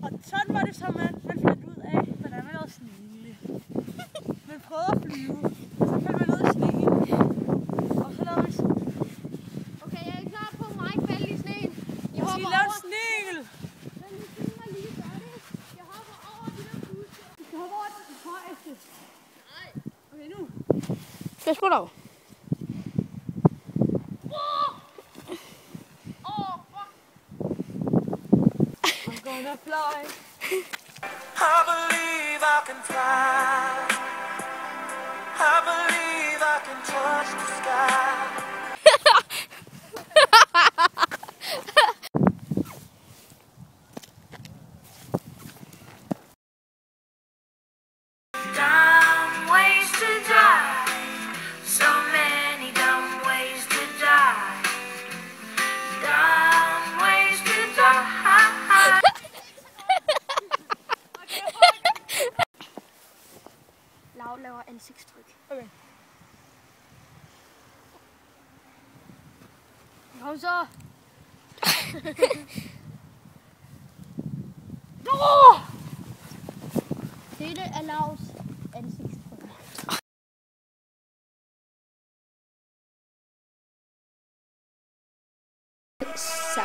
Og sådan var det så, man fandt ud af, hvordan man lavede snegle. Man prøvede at flyve, og så fandt man ud af sneen. Og så lavede vi Okay, jeg er klar på mig falde i sneen. Jeg skal lave en snegel. Men nu skal jeg lige gøre det. Jeg hopper over de der buske. Du skal hoppe over den højeste. Nej. Okay, nu. Skal jeg spurgte over? I'm gonna fly. I believe I can fly. I believe I can touch the sky. Dumb ways to die. So many dumb ways to die. Dumb ways to die. Lau laver ansigtstryk. Okay. Kom så. Dette er Laus ansigtstryk. Så